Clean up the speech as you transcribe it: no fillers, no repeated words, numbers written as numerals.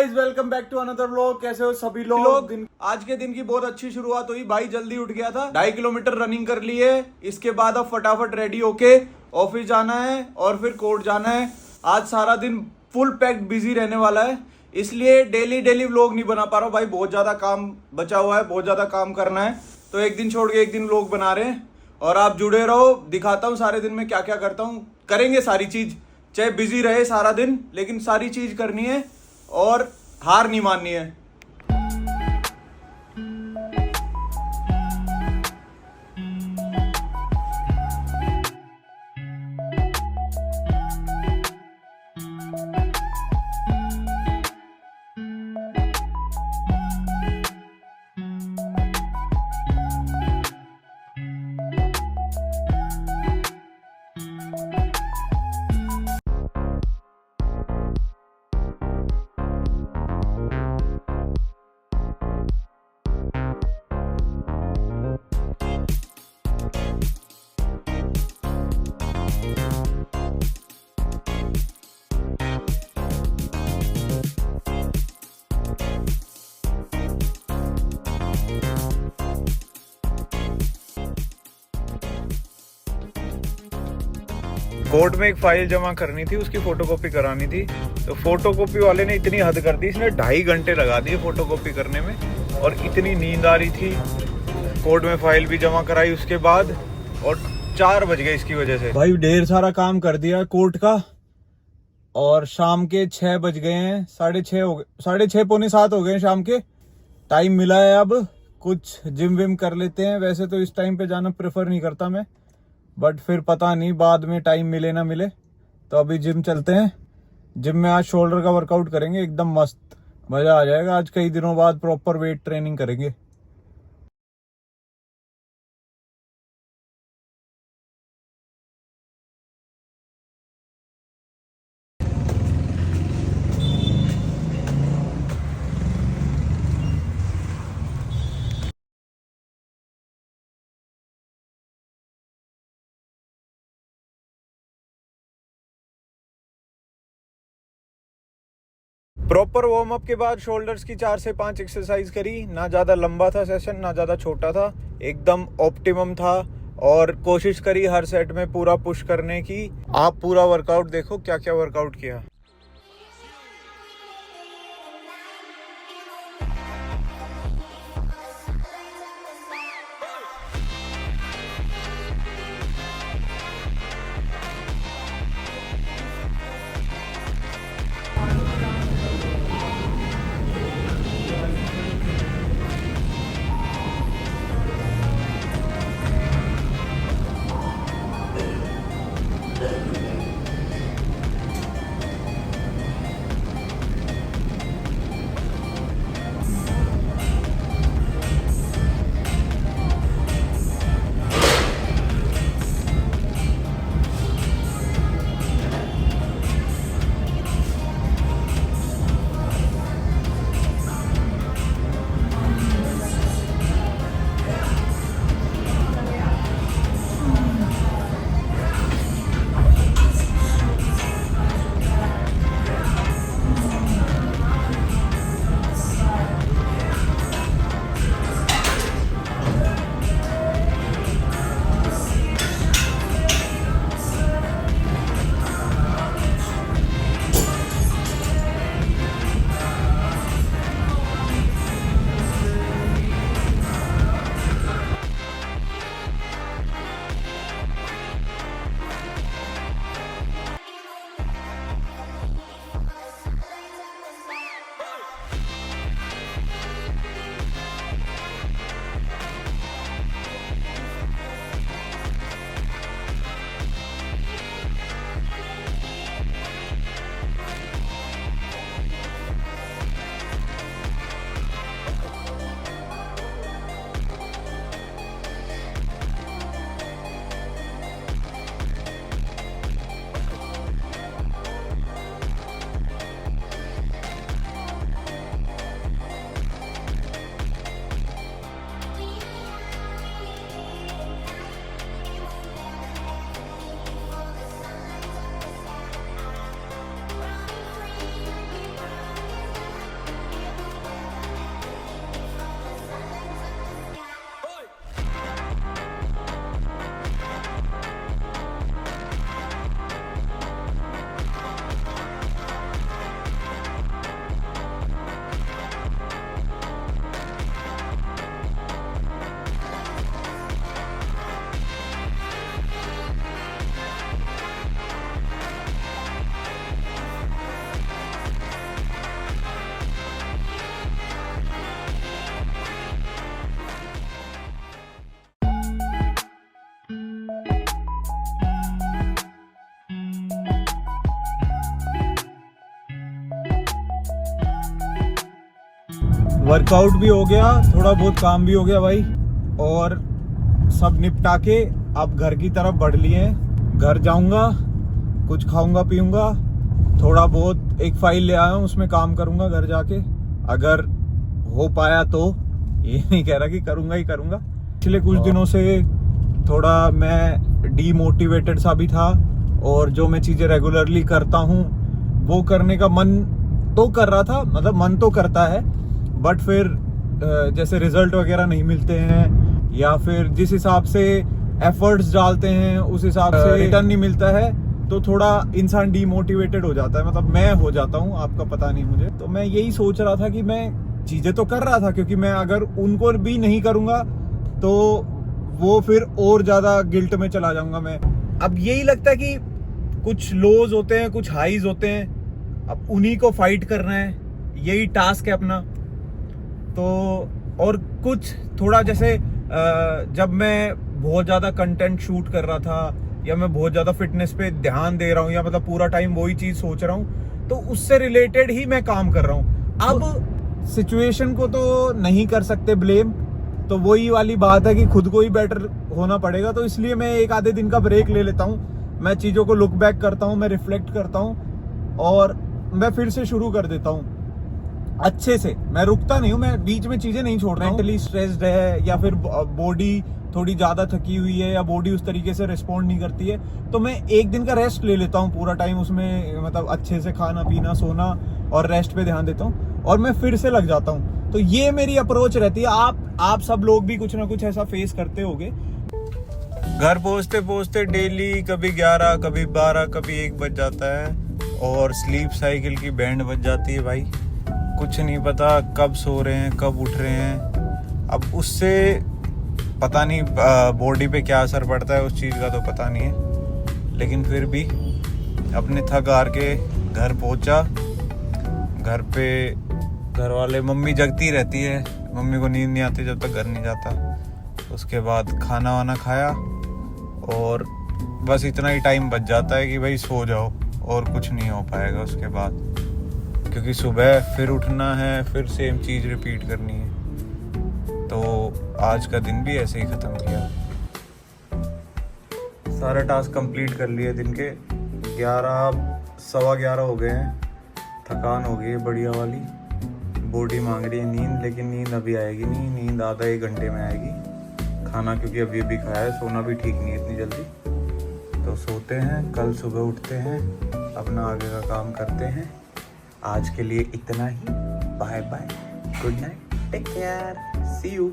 Guys, welcome back to another vlog. कैसे हो सभी लोग? आज के दिन की बहुत अच्छी शुरुआत हुई। भाई जल्दी उठ गया था, 2.5 किलोमीटर रनिंग कर ली है। इसके बाद अब फटाफट रेडी होके ऑफिस जाना है और फिर कोर्ट जाना है। आज सारा दिन फुल पैक्ड बिजी रहने वाला है, इसलिए डेली व्लॉग नहीं बना पा रहा हूँ। भाई बहुत ज्यादा काम बचा हुआ है, बहुत ज्यादा काम करना है, तो एक दिन छोड़ के एक दिन व्लॉग बना रहे हैं। और आप जुड़े रहो, दिखाता हूँ सारे दिन में क्या क्या करता हूँ। करेंगे सारी चीज, चाहे बिजी रहे सारा दिन, लेकिन सारी चीज करनी है और हार नहीं माननी है। कोर्ट में एक फाइल जमा करनी थी, उसकी फोटोकॉपी करानी थी, तो फोटोकॉपी वाले ने इतनी हद कर दी, इसने 2.5 घंटे लगा दिए फोटोकॉपी करने में। और इतनी नींद आ रही थी, कोर्ट में फाइल भी जमा कराई उसके बाद, और 4 बज गए इसकी वजह से। भाई ढेर सारा काम कर दिया कोर्ट का, और शाम के 6 बज गए हैं, 6:30 हो गए, 6:30 पौने 7 हो गए शाम के। टाइम मिला है, अब कुछ जिम विम कर लेते हैं। वैसे तो इस टाइम पे जाना प्रेफर नहीं करता मैं, बट फिर पता नहीं बाद में टाइम मिले ना मिले, तो अभी जिम चलते हैं। जिम में आज शोल्डर का वर्कआउट करेंगे, एकदम मस्त, मजा आ जाएगा। आज कई दिनों बाद प्रॉपर वेट ट्रेनिंग करेंगे। प्रॉपर वार्म अप के बाद शोल्डर्स की 4 से 5 एक्सरसाइज करी। ना ज़्यादा लंबा था सेशन, ना ज़्यादा छोटा था, एकदम ऑप्टिमम था। और कोशिश करी हर सेट में पूरा पुश करने की। आप पूरा वर्कआउट देखो, क्या क्या वर्कआउट किया। वर्कआउट भी हो गया, थोड़ा बहुत काम भी हो गया भाई, और सब निपटा के अब घर की तरफ बढ़ लिए हैं। घर जाऊंगा, कुछ खाऊंगा पीऊंगा, थोड़ा बहुत एक फाइल ले आया हूँ, उसमें काम करूंगा घर जाके, अगर हो पाया तो। ये नहीं कह रहा कि करूंगा ही करूंगा। पिछले कुछ दिनों से थोड़ा मैं डीमोटिवेटेड सा भी था, और जो मैं चीज़ें रेगुलरली करता हूँ वो करने का मन तो कर रहा था, मतलब मन तो करता है, बट फिर जैसे रिजल्ट वगैरह नहीं मिलते हैं, या फिर जिस हिसाब से एफर्ट्स डालते हैं उस हिसाब से रिटर्न नहीं मिलता है, तो थोड़ा इंसान डीमोटिवेटेड हो जाता है। मतलब मैं हो जाता हूँ, आपका पता नहीं मुझे। तो मैं यही सोच रहा था कि मैं चीज़ें तो कर रहा था, क्योंकि मैं अगर उनको भी नहीं करूँगा तो वो फिर और ज़्यादा गिल्ट में चला जाऊँगा मैं। अब यही लगता है कि कुछ लोज होते हैं, कुछ हाईज होते हैं, अब उन्हीं को फाइट करना है, यही टास्क है अपना। तो और कुछ थोड़ा जैसे जब मैं बहुत ज़्यादा कंटेंट शूट कर रहा था, या मैं बहुत ज़्यादा फिटनेस पे ध्यान दे रहा हूँ, या मतलब पूरा टाइम वही चीज़ सोच रहा हूँ, तो उससे रिलेटेड ही मैं काम कर रहा हूँ। अब सिचुएशन को तो नहीं कर सकते ब्लेम, तो वही वाली बात है कि खुद को ही बेटर होना पड़ेगा। तो इसलिए मैं एक आधे दिन का ब्रेक ले लेता हूँ, मैं चीज़ों को लुक बैक करता हूँ, मैं रिफ्लेक्ट करता हूँ, और मैं फिर से शुरू कर देता हूँ अच्छे से। मैं रुकता नहीं हूँ, मैं बीच में चीज़ें नहीं छोड़ रहा हूँ। मेंटली स्ट्रेस्ड है, या फिर बॉडी थोड़ी ज़्यादा थकी हुई है, या बॉडी उस तरीके से रिस्पॉन्ड नहीं करती है, तो मैं एक दिन का रेस्ट ले लेता हूँ पूरा टाइम उसमें, मतलब अच्छे से खाना पीना सोना और रेस्ट पे ध्यान देता हूँ, और मैं फिर से लग जाता हूँ। तो ये मेरी अप्रोच रहती है। आप सब लोग भी कुछ ना कुछ ऐसा फेस करते होगे। घर पहुँचते पहुँचते डेली कभी 11, कभी 12, कभी 1 बज जाता है, और स्लीप साइकिल की बैंड बज जाती है भाई। कुछ नहीं पता कब सो रहे हैं, कब उठ रहे हैं। अब उससे पता नहीं बॉडी पे क्या असर पड़ता है, उस चीज़ का तो पता नहीं है, लेकिन फिर भी अपने थक हार के घर पहुंचा। घर पे घर वाले, मम्मी जगती रहती है, मम्मी को नींद नहीं आती जब तक घर नहीं जाता। उसके बाद खाना वाना खाया, और बस इतना ही टाइम बच जाता है कि भाई सो जाओ, और कुछ नहीं हो पाएगा उसके बाद, क्योंकि सुबह फिर उठना है, फिर सेम चीज़ रिपीट करनी है। तो आज का दिन भी ऐसे ही ख़त्म किया। सारे टास्क कंप्लीट कर लिए दिन के। 11, 11:15 हो गए हैं। थकान हो गई है बढ़िया वाली, बॉडी मांग रही है नींद, लेकिन नींद अभी आएगी नहीं, नींद आधा 1 घंटे में आएगी। खाना क्योंकि अभी अभी खाया है, सोना भी ठीक नहीं है इतनी जल्दी। तो सोते हैं, कल सुबह उठते हैं, अपना आगे का काम करते हैं। आज के लिए इतना ही। Bye bye, good night, take care, see you.